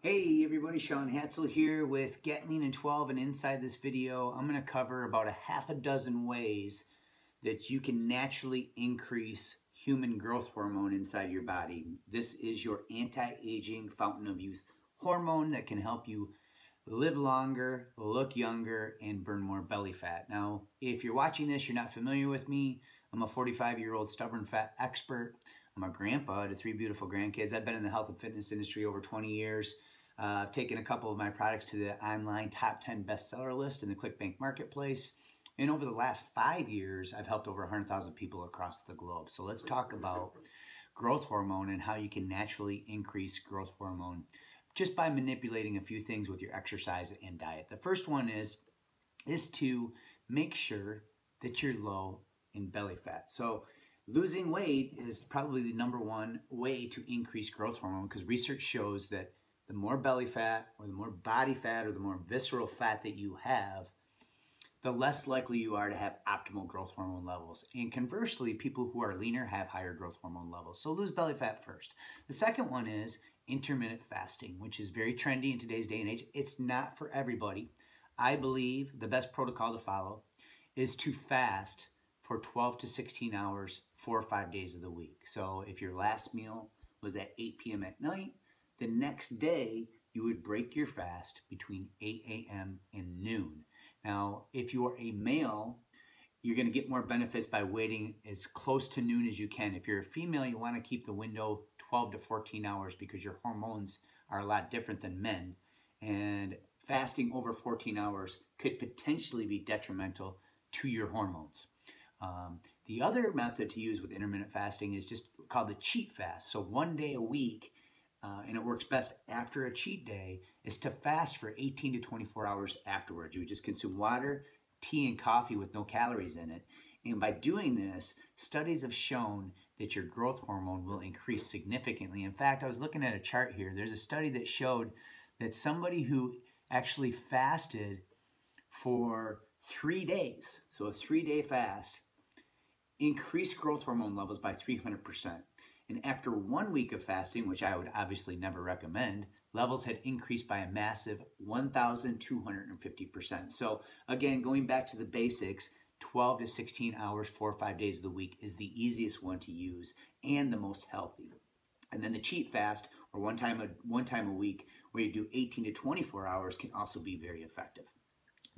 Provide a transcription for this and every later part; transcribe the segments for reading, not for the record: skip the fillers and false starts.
Hey everybody, Shaun Hadsall here with Get Lean in 12, and inside this video I'm going to cover about a half a dozen ways that you can naturally increase human growth hormone inside your body. This is your anti-aging fountain of youth hormone that can help you live longer, look younger, and burn more belly fat. Now, if you're watching this, you're not familiar with me. I'm a 45-year-old stubborn fat expert. I'm a grandpa to 3 beautiful grandkids. I've been in the health and fitness industry over 20 years. I've taken a couple of my products to the online top 10 bestseller list in the Clickbank marketplace. And over the last 5 years, I've helped over 100,000 people across the globe. So let's talk about growth hormone and how you can naturally increase growth hormone just by manipulating a few things with your exercise and diet. The first one is to make sure that you're low in belly fat. So losing weight is probably the #1 way to increase growth hormone, because research shows that the more belly fat or the more body fat or the more visceral fat that you have, the less likely you are to have optimal growth hormone levels. And conversely, people who are leaner have higher growth hormone levels. So lose belly fat first. The second one is intermittent fasting, which is very trendy in today's day and age. It's not for everybody. I believe the best protocol to follow is to fast for 12 to 16 hours, 4 or 5 days of the week. So if your last meal was at 8 p.m. at night, the next day you would break your fast between 8 a.m. and noon. Now, if you're a male, you're going to get more benefits by waiting as close to noon as you can. If you're a female, you want to keep the window 12 to 14 hours because your hormones are a lot different than men. And fasting over 14 hours could potentially be detrimental to your hormones. The other method to use with intermittent fasting is just called the cheat fast. So 1 day a week, and it works best after a cheat day, is to fast for 18 to 24 hours afterwards. You would just consume water, tea, and coffee with no calories in it. And by doing this, studies have shown that your growth hormone will increase significantly. In fact, I was looking at a chart here. There's a study that showed that somebody who actually fasted for 3 days, so a 3-day fast, increased growth hormone levels by 300%. And after 1 week of fasting, which I would obviously never recommend, levels had increased by a massive 1,250%. So again, going back to the basics, 12 to 16 hours, 4 or 5 days of the week is the easiest one to use and the most healthy. And then the cheat fast, or one time a week, where you do 18 to 24 hours, can also be very effective.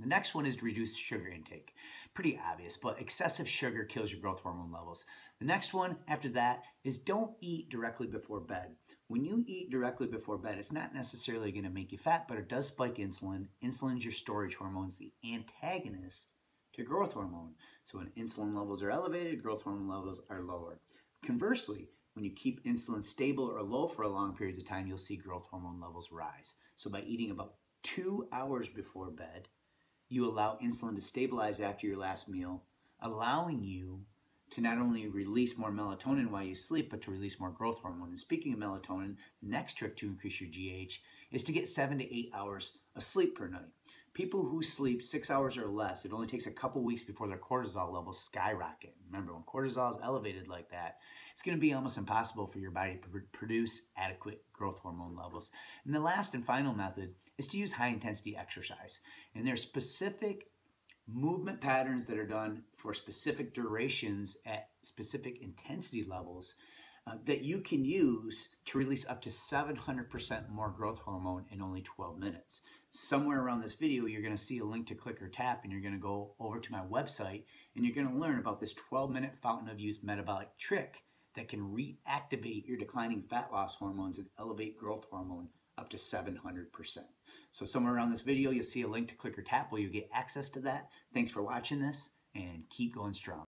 The next one is to reduce sugar intake. Pretty obvious, but excessive sugar kills your growth hormone levels. The next one after that is don't eat directly before bed. When you eat directly before bed, it's not necessarily going to make you fat, but it does spike insulin. Insulin is your storage hormone, it's the antagonist to growth hormone. So when insulin levels are elevated, growth hormone levels are lower. Conversely, when you keep insulin stable or low for a long periods of time, you'll see growth hormone levels rise. So by eating about 2 hours before bed, you allow insulin to stabilize after your last meal, allowing you to not only release more melatonin while you sleep, but to release more growth hormone. And speaking of melatonin, the next trick to increase your GH is to get 7 to 8 hours of sleep per night. People who sleep 6 hours or less, it only takes a couple weeks before their cortisol levels skyrocket. Remember, when cortisol is elevated like that, it's going to be almost impossible for your body to produce adequate growth hormone levels. And the last and final method is to use high-intensity exercise. And there's specific movement patterns that are done for specific durations at specific intensity levels that you can use to release up to 700% more growth hormone in only 12 minutes. Somewhere around this video, you're going to see a link to click or tap, and you're going to go over to my website, and you're going to learn about this 12-minute fountain of youth metabolic trick that can reactivate your declining fat loss hormones and elevate growth hormone up to 700%. So somewhere around this video, you'll see a link to click or tap where you get access to that. Thanks for watching this, and keep going strong.